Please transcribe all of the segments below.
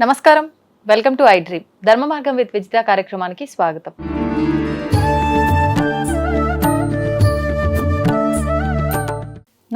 నమస్కారం, welcome to I dream. ధర్మ మార్గం విత్ విజిత కార్యక్రమానికి స్వాగతం.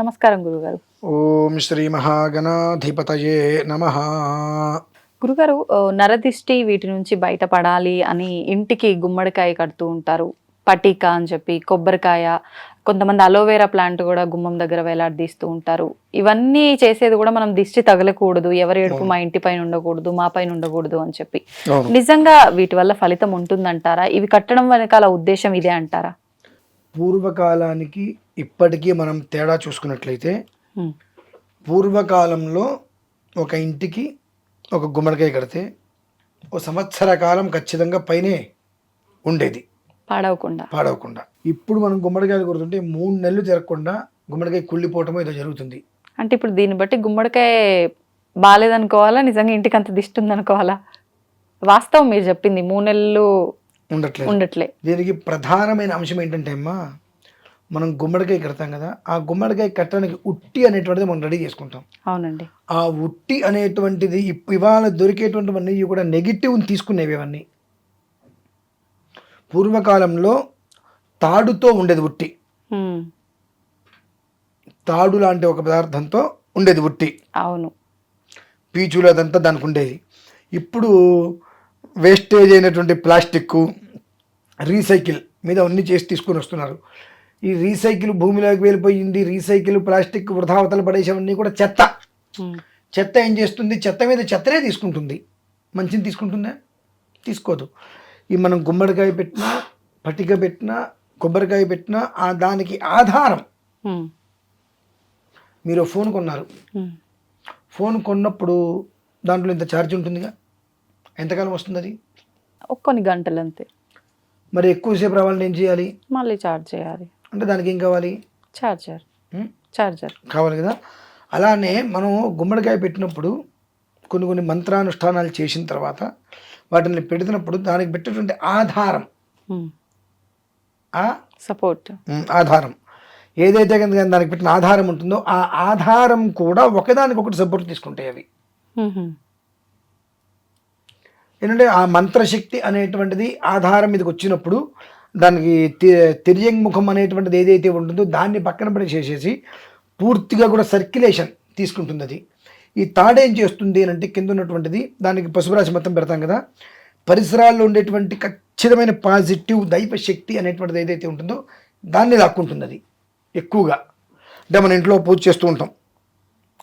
నమస్కారం గురుగారు. ఓం శ్రీ మహాగణాధిపతయే నమః. గురుగారు, నరదిష్టి వీటి నుంచి బయటపడాలి అని ఇంటికి గుమ్మడికాయ కడుతూ ఉంటారు, పటిక అని చెప్పి, కొబ్బరికాయ, కొంతమంది అలోవేరా ప్లాంట్ కూడా గుమ్మం దగ్గర వేలాడదీస్తూ ఉంటారు. ఇవన్నీ చేసేది కూడా మనం దిష్టి తగలకూడదు, ఎవరి ఏడుపు మా ఇంటి పైన ఉండకూడదు, మా పైన ఉండకూడదు అని చెప్పి. నిజంగా వీటి వల్ల ఫలితం ఉంటుందంటారా? ఇవి కట్టడం వెనకాల ఉద్దేశం ఇదే అంటారా? పూర్వకాలానికి ఇప్పటికీ మనం తేడా చూసుకున్నట్లయితే, పూర్వకాలంలో ఒక ఇంటికి ఒక గుమ్మడికాయ కడితే ఒక సంవత్సర కాలం ఖచ్చితంగా పైనే ఉండేది, పాడవకుండా. ఇప్పుడు మనం గుమ్మడికాయలు కొడుతుంటే 3 నెలలు తిరగకుండా గుమ్మడికాయ కుళ్ళిపోవటమో ఏదో జరుగుతుంది. అంటే ఇప్పుడు దీన్ని బట్టి గుమ్మడికాయ బాగాలేదనుకోవాలా, నిజంగా ఇంటికి అంత దిష్టి ఉందనుకోవాలా? వాస్తవం మీరు చెప్పింది, 3 నెలలు ఉండట్లే. దీనికి ప్రధానమైన అంశం ఏంటంటే అమ్మా, మనం గుమ్మడికాయ కడతాం కదా, ఆ గుమ్మడికాయ కట్టడానికి ఉట్టి అనేటువంటిది మనం రెడీ చేసుకుంటాం. అవునండి. ఆ ఉట్టి అనేటువంటిది ఇవాళ దొరికేటువంటివన్నీ కూడా నెగిటివ్ తీసుకునేవి. అవన్నీ పూర్వకాలంలో తాడుతో ఉండేది ఉట్టి, తాడు లాంటి ఒక పదార్థంతో ఉండేది ఉట్టి. అవును. పీచులు అదంతా దానికి ఉండేది. ఇప్పుడు వేస్టేజ్ అయినటువంటి ప్లాస్టిక్, రీసైకిల్ మీద అన్ని చేసి తీసుకొని వస్తున్నారు. ఈ రీసైకిల్ భూమిలోకి వెళ్ళిపోయింది. రీసైకిల్ ప్లాస్టిక్ వృధావతలు పడేసేవన్నీ కూడా చెత్త ఏం చేస్తుంది? చెత్త మీద చెత్తనే తీసుకుంటుంది, మంచిని తీసుకుంటుందా? తీసుకోదు. ఈ మనం గుమ్మడికాయ పెట్టినా, పటిక పెట్టినా, కొబ్బరికాయ పెట్టినా దానికి ఆధారం. మీరు ఫోన్ కొన్నారు, ఫోన్ కొన్నప్పుడు దాంట్లో ఇంత ఛార్జ్ ఉంటుందిగా, ఎంతకాలం వస్తుంది అది? కొన్ని గంటలు అంతే. మరి ఎక్కువసేపు రావాలని ఏం చేయాలి? మళ్ళీ ఛార్జ్ చేయాలి. అంటే దానికి ఏం కావాలి? చార్జర్ కావాలి కదా. అలానే మనం గుమ్మడికాయ పెట్టినప్పుడు కొన్ని మంత్రానుష్ఠానాలు చేసిన తర్వాత వాటిని పెడుతున్నప్పుడు దానికి పెట్టేటువంటి ఆధారం, సపోర్ట్ ఆధారం ఏదైతే కనుక దానికి పెట్టిన ఆధారం ఉంటుందో ఆ ఆధారం కూడా ఒకదానికొకటి సపోర్ట్ తీసుకుంటాయి అవి. ఏంటంటే ఆ మంత్రశక్తి అనేటువంటిది ఆధారం మీదకి వచ్చినప్పుడు దానికి తిర్యంగుముఖం అనేటువంటిది ఏదైతే ఉంటుందో దాన్ని పక్కన పడేసేసి పూర్తిగా కూడా సర్క్యులేషన్ తీసుకుంటుంది అది. ఈ తాడేం చేస్తుంది అని అంటే, కింద ఉన్నటువంటిది దానికి పసుపురాశి మొత్తం పెడతాం కదా, పరిసరాల్లో ఉండేటువంటి ఖచ్చితమైన పాజిటివ్ దైవ శక్తి అనేటువంటిది ఏదైతే ఉంటుందో దాన్ని లాక్కుంటుంది అది ఎక్కువగా. అంటే మన ఇంట్లో పూజ చేస్తూ ఉంటాం,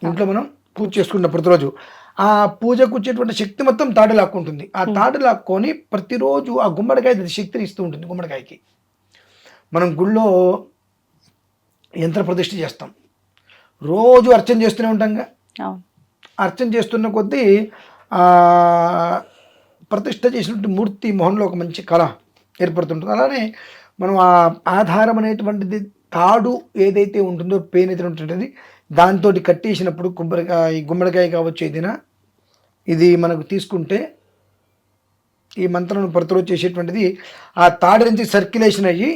ఇంట్లో మనం పూజ చేసుకుంటాం ప్రతిరోజు. ఆ పూజకు వచ్చేటువంటి శక్తి మొత్తం తాడు లాక్కుంటుంది. ఆ తాడు లాక్కొని ప్రతిరోజు ఆ గుమ్మడికాయ శక్తిని ఇస్తూ ఉంటుంది. గుమ్మడికాయకి మనం గుళ్ళో యంత్ర ప్రతిష్ఠ చేస్తాం, రోజు అర్చన చేస్తూనే ఉంటాంగా. అర్చన చేస్తున్న కొద్దీ ప్రతిష్ఠ చేసినటువంటి మూర్తి మొహంలో ఒక మంచి కళ ఏర్పడుతుంటుంది. అలానే మనం ఆ ఆధారం అనేటువంటిది తాడు ఏదైతే ఉంటుందో, పెయిన్ అయితే ఉంటుంటుంది, దాంతో కట్టేసినప్పుడు గుమ్మడికాయ కావచ్చు ఏదైనా ఇది మనకు తీసుకుంటే ఈ మంత్రం ప్రతిరోజు చేసేటువంటిది ఆ తాడు నుంచి సర్క్యులేషన్ అయ్యి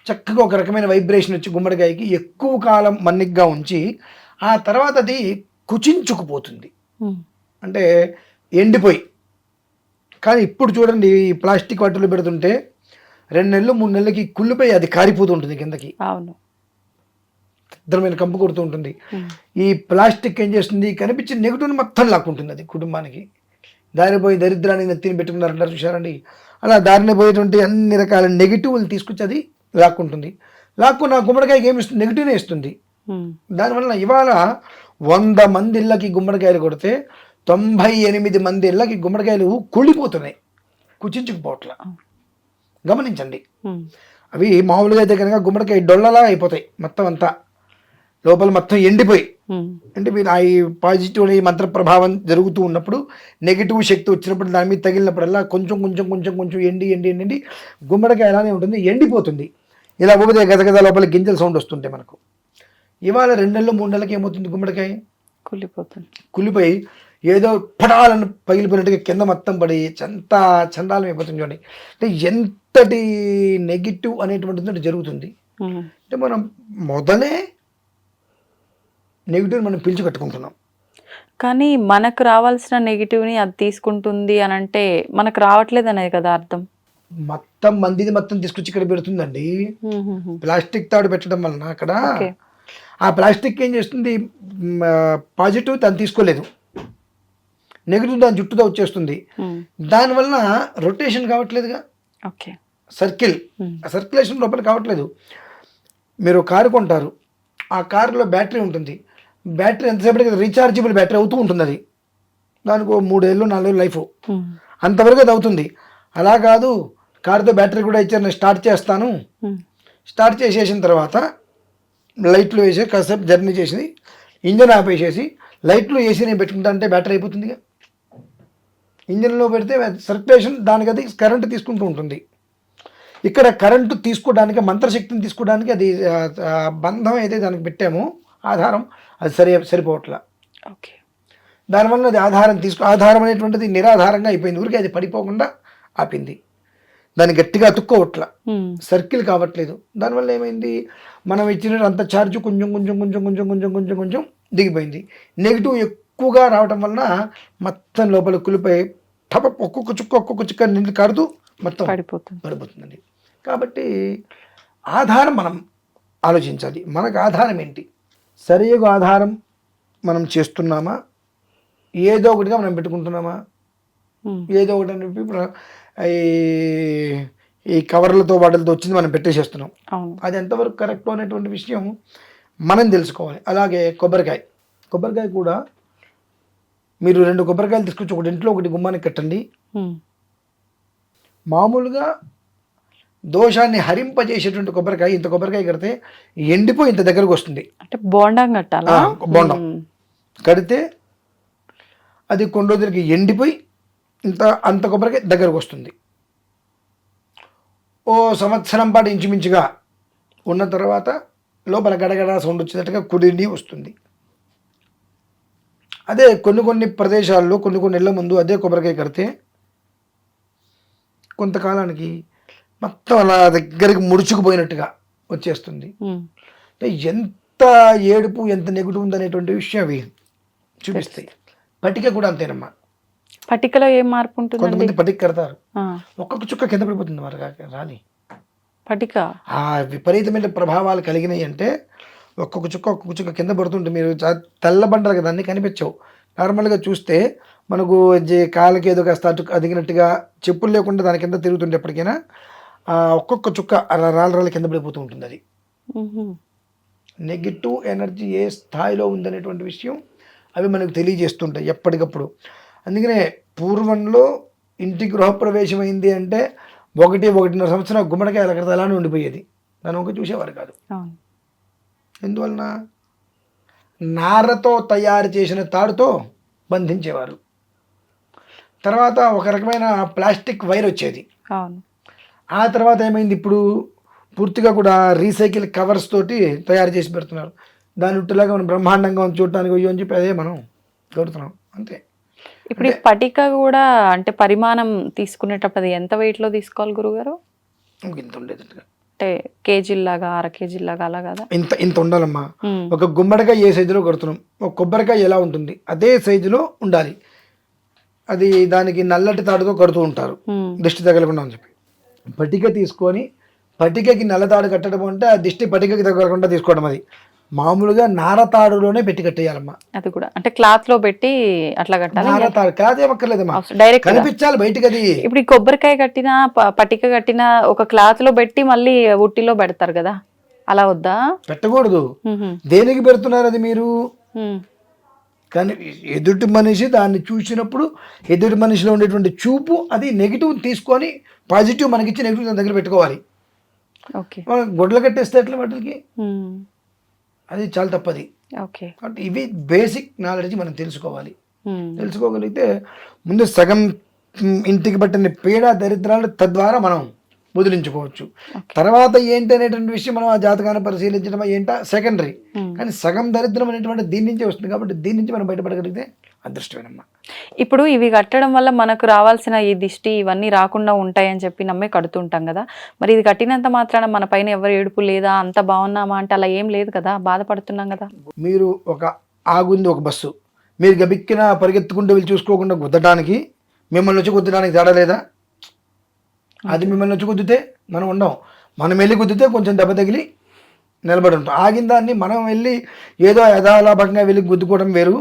చక్కగా ఒక రకమైన వైబ్రేషన్ వచ్చి గుమ్మడికాయకి ఎక్కువ కాలం మన్నిగ్గా ఉంచి ఆ తర్వాత అది కుచించుకుపోతుంది. అంటే ఎండిపోయి. కానీ ఇప్పుడు చూడండి, ఈ ప్లాస్టిక్ వాటిలో పెడుతుంటే 2 నెలలు 3 నెలలకి కుళ్ళిపోయి అది కారిపోతూ ఉంటుంది కిందకి. అవును. ఇద్దరమైన కంపు కొడుతూ ఉంటుంది. ఈ ప్లాస్టిక్ ఏం చేస్తుంది? కనిపించిన నెగిటివ్ని మొత్తం లాక్కుంటుంది అది కుటుంబానికి. దారిని పోయి దరిద్రాన్ని నెత్తిని పెట్టుకున్నారంటారు చూసారండి. అలా దారిని పోయేటువంటి అన్ని రకాల నెగిటివ్లు తీసుకొచ్చి అది లాక్కుంటుంది. లాక్కున్న గుమ్మడికాయకి ఏమి ఇస్తుంది? నెగిటివ్నే ఇస్తుంది. దానివల్ల ఇవాళ 100 మంది ఇళ్ళకి గుమ్మడికాయలు కొడితే 98 మంది ఇళ్ళకి గుమ్మడికాయలు కుళ్ళిపోతున్నాయి, కుచించుకుపోవట్లా. గమనించండి. అవి మామూలుగా అయితే కనుక గుమ్మడికాయ డొల్లలా అయిపోతాయి, మొత్తం అంతా లోపల మొత్తం ఎండిపోయి. అంటే మీరు ఆ పాజిటివ్ మంత్ర ప్రభావం జరుగుతూ ఉన్నప్పుడు నెగిటివ్ శక్తి వచ్చినప్పుడు దాని మీద తగిలినప్పుడల్లా కొంచెం కొంచెం కొంచెం కొంచెం ఎండి గుమ్మడికాయ అలానే ఉంటుంది, ఎండిపోతుంది. ఇలా ఊపితే గదగద లోపల గింజల సౌండ్ వస్తుంటే మనకు. ఇవాళ 2 నెలలు 3 నెలలకి ఏమవుతుంది? గుమ్మడికాయ కుళ్ళిపోయి ఏదో పడాలను పగిలిపోయినట్టుగా కింద మొత్తం పడి చండాలం అయిపోతుంది. చూడండి, అంటే ఎంతటి నెగిటివ్ అనేటువంటిది జరుగుతుంది. అంటే మనం మొదలే నెగిటివ్ మనం పిలిచి కట్టుకుంటున్నాం. కానీ మనకు రావాల్సిన నెగిటివ్ని అది తీసుకుంటుంది అని అంటే మనకు రావట్లేదు అనేది కదా అర్థం. మొత్తం మందిది మొత్తం తీసుకొచ్చి ఇక్కడ పెడుతుందండి. ప్లాస్టిక్ తాడు పెట్టడం వలన అక్కడ ఓకే. ఆ ప్లాస్టిక్ ఏం చేస్తుంది, పాజిటివ్ తను తీసుకోలేదు, నెగిటివ్ దాని జుట్టుతో వచ్చేస్తుంది. దానివల్ల రొటేషన్ కావట్లేదుగా, ఓకే, సర్కిల్ సర్క్యులేషన్ లోపల కావట్లేదు. మీరు కారు కొంటారు, ఆ కారులో బ్యాటరీ ఉంటుంది, బ్యాటరీ ఎంతసేపటికి రీఛార్జబుల్ బ్యాటరీ అవుతూ ఉంటుంది. అది దానికి 3 ఏళ్ళు 4 ఏళ్ళు లైఫ్, అంతవరకు అది అవుతుంది. అలా కాదు, కారుతో బ్యాటరీ కూడా ఇచ్చారు, నేను స్టార్ట్ చేస్తాను, స్టార్ట్ చేసేసిన తర్వాత లైట్లు వేసి కాసేపు జర్నీ చేసి ఇంజన్ ఆపేసేసి లైట్లు వేసి నేను పెట్టుకుంటా అంటే బ్యాటరీ అయిపోతుందిగా. ఇంజన్లో పెడితే సర్క్యులేషన్ దానికి అది కరెంటు తీసుకుంటూ ఉంటుంది. ఇక్కడ కరెంటు తీసుకోవడానికి, మంత్రశక్తిని తీసుకోవడానికి అది బంధం అయితే దానికి పెట్టామో ఆధారం, అది సరిపోవట్లా. ఓకే. దానివల్ల అది ఆధారం అనేటువంటిది నిరాధారంగా అయిపోయింది. ఊరికి అది పడిపోకుండా ఆపింది, దాన్ని గట్టిగా అతుక్కోవట్లా, సర్కిల్ కావట్లేదు. దానివల్ల ఏమైంది, మనం ఇచ్చిన అంత ఛార్జ్ కొంచెం కొంచెం కొంచెం కొంచెం కొంచెం కొంచెం కొంచెం దిగిపోయింది. నెగిటివ్ ఎక్కువగా రావటం వలన మొత్తం లోపల కులిపోయి ఒక్కొక్క చుక్క నీళ్ళు కారుతూ మొత్తం పడిపోతుందండి. కాబట్టి ఆధారం మనం ఆలోచించాలి. మనకు ఆధారం ఏంటి, సరిగా ఆధారం మనం చేస్తున్నామా, ఏదో ఒకటిగా మనం పెట్టుకుంటున్నామా, ఏదో ఒకటి అని చెప్పి ఈ కవర్లతో వాటితో వచ్చింది మనం పెట్టేసేస్తున్నాం. అది ఎంతవరకు కరెక్ట్ అనేటువంటి విషయం మనం తెలుసుకోవాలి. అలాగే కొబ్బరికాయ కూడా మీరు 2 కొబ్బరికాయలు తీసుకొచ్చి ఒకటి ఇంట్లో ఒకటి గుమ్మానికి కట్టండి. మామూలుగా దోషాన్ని హరింపజేసేటువంటి కొబ్బరికాయ, ఇంత కొబ్బరికాయ కడితే ఎండిపోయి ఇంత దగ్గరకు వస్తుంది. అంటే బోండం కట్టాలా? బోండం కడితే అది కొన్ని రోజులకి ఎండిపోయి అంత కొబ్బరికాయ దగ్గరకు వస్తుంది. ఓ సంవత్సరం పాటు ఇంచుమించుగా ఉన్న తర్వాత లోపల గడగడ సౌండ్ వచ్చేటట్టుగా కుడిని వస్తుంది. అదే కొన్ని ప్రదేశాల్లో కొన్ని నెలల ముందు అదే కొబ్బరికాయ కడితే కొంతకాలానికి మొత్తం అలా దగ్గరికి ముడుచుకుపోయినట్టుగా వచ్చేస్తుంది. ఎంత ఏడుపు, ఎంత నెగిటివ్ ఉందనేటువంటి విషయం అవి చూపిస్తాయి. పట్టిక కూడా అంతేనమ్మా. పట్టికలో ఏం మార్పు ఉంటుంది? కొంతమంది పట్టిక కడతారు, ఒక్కొక్క చుక్క కింద పడిపోతుంది మరి రాని పట్టిక. ఆ విపరీతమైన ప్రభావాలు కలిగినాయి అంటే ఒక్కొక్క చుక్క కింద పడుతుంటే మీరు తెల్ల బండలు కదా అన్నీ కనిపించవు. నార్మల్గా చూస్తే మనకు కాళ్ళకి ఏదో కాస్త అటు అదిగినట్టుగా చెప్పులు లేకుండా దాని కింద తిరుగుతుంటే ఎప్పటికైనా ఒక్కొక్క చుక్క రాళ్ళ కింద పడిపోతూ ఉంటుంది. అది నెగిటివ్ ఎనర్జీ ఏ స్థాయిలో ఉందనేటువంటి విషయం అవి మనకు తెలియజేస్తుంటాయి ఎప్పటికప్పుడు. అందుకనే పూర్వంలో ఇంటి గృహప్రవేశం అయింది అంటే 1-1.5 సంవత్సరం గుమ్మడికాయ అలా అలానే ఉండిపోయేది, దాని ఒక చూసేవారు కాదు. ఎందువలన నారతో తయారు చేసిన తాడుతో బంధించేవారు. తర్వాత ఒక రకమైన ప్లాస్టిక్ వైర్ వచ్చేది. ఆ తర్వాత ఏమైంది, ఇప్పుడు పూర్తిగా కూడా రీసైకిల్ కవర్స్ తోటి తయారు చేసి పెడుతున్నారు. దాని ఉట్టులాగా మనం బ్రహ్మాండంగా చూడటానికి అయ్యో అని చెప్పి అదే మనం కొడుతున్నాం అంతే. ఇప్పుడు ఈ పటిక కూడా అంటే పరిమాణం తీసుకునేటప్పుడు ఎంత వెయిట్లో తీసుకోవాలి గురుగారు? ఇంత ఉండేది అంటే కేజీలాగా, 1/2 కేజీలాగా అలా కదా? ఇంత ఉండాలమ్మా. ఒక గుమ్మడికాయ ఏ సైజులో కొడుతున్నాం, ఒక కొబ్బరికాయ ఎలా ఉంటుంది అదే సైజులో ఉండాలి. అది దానికి నల్లటి తాడుతో కడుతూ ఉంటారు దిష్టి తగలకుండా అని చెప్పి. పటిక తీసుకొని పటికకి నల్ల తాడు కట్టడం అంటే ఆ దిష్టి పటికకి తగలకుండా తీసుకోవడం. అది మామూలుగా నారతాడులోనే పెట్టి కట్టేయాలమ్మా. అది కూడా అంటే క్లాత్ లో పెట్టి అట్లా కట్టాలి. నారతాడు క్లాత్ ఏమక్కర్లేదమ్మా, డైరెక్ట్ కనిపించాలి బయటకి. అది ఇప్పుడు ఈ కొబ్బరికాయ కట్టిన పటిక కట్టిన ఒక క్లాత్ లో పెట్టి మళ్ళీ ఉట్టిలో పెడతారు కదా, అలా వద్దా? పెట్టకూడదు. దేనికి పెడుతున్నారు అది మీరు? కానీ ఎదుటి మనిషి దాన్ని చూసినప్పుడు ఎదుటి మనిషిలో ఉండేటువంటి చూపు అది నెగిటివ్ తీసుకొని పాజిటివ్ మనకిచ్చి నెగిటివ్ దాని దగ్గర పెట్టుకోవాలి. గొడ్లు కట్టేస్తే ఎట్లా వాటికి? అది చాలా తప్పది. కాబట్టి ఇవి బేసిక్ నాలెడ్జ్ మనం తెలుసుకోవాలి. తెలుసుకోగలిగితే ముందు సగం ఇంటికి పట్టిన పీడ దరిద్రాలు తద్వారా మనం వదిలించుకోవచ్చు. తర్వాత ఏంటి అనేటువంటి విషయం మనం ఆ జాతకాన్ని పరిశీలించడం ఏంటా సెకండరీ. కానీ సగం దరిద్రం అనేటువంటి దీని నుంచే వస్తుంది. కాబట్టి దీని నుంచి మనం బయటపడగలిగితే అదృష్టమేనమ్మా. ఇప్పుడు ఇవి కట్టడం వల్ల మనకు రావాల్సిన ఈ దిష్టి ఇవన్నీ రాకుండా ఉంటాయని చెప్పి నమ్మే కడుతుంటాం కదా, మరి ఇది కట్టినంత మాత్రాన మన పైన ఎవరు ఏడుపు లేదా, అంత బాగున్నామా అంటే అలా ఏం లేదు కదా, బాధపడుతున్నాం కదా. మీరు ఒక ఆగుంది ఒక బస్సు, మీరు గబిక్కిన పరిగెత్తుకుంటూ వెళ్ళి చూసుకోకుండా గుద్దడానికి మిమ్మల్ని వచ్చి గుద్దడానికి తేడా లేదా? అది మిమ్మల్ని వచ్చి గుద్దితే మనం ఉండం, మనం వెళ్ళి గుద్దితే కొంచెం దెబ్బ తగిలి నిలబడి ఉంటాం. ఆగిన దాన్ని మనం వెళ్ళి ఏదో యథాలాభంగా వెళ్ళి గుద్దుకోవడం వేరు,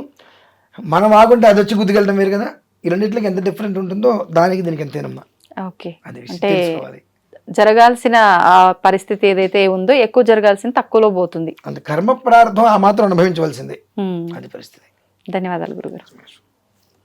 మనం ఆగుంటే అది వచ్చి గుద్దుకెళ్ళడం వేరు కదా. ఈ రెండింటికి ఎంత డిఫరెంట్ ఉంటుందో దానికి దీనికి ఎంతేనమ్మా. ఓకే, అది అంటే తెలుసుకోవాలి. జరగాల్సిన ఆ పరిస్థితి ఏదైతే ఉందో ఎక్కువ జరగాల్సిన తక్కువలో పోతుంది. అంత కర్మ ప్రార్థం ఆ మాత్రం అనుభవించవలసిందే, అది పరిస్థితి. ధన్యవాదాలు గురుగారు.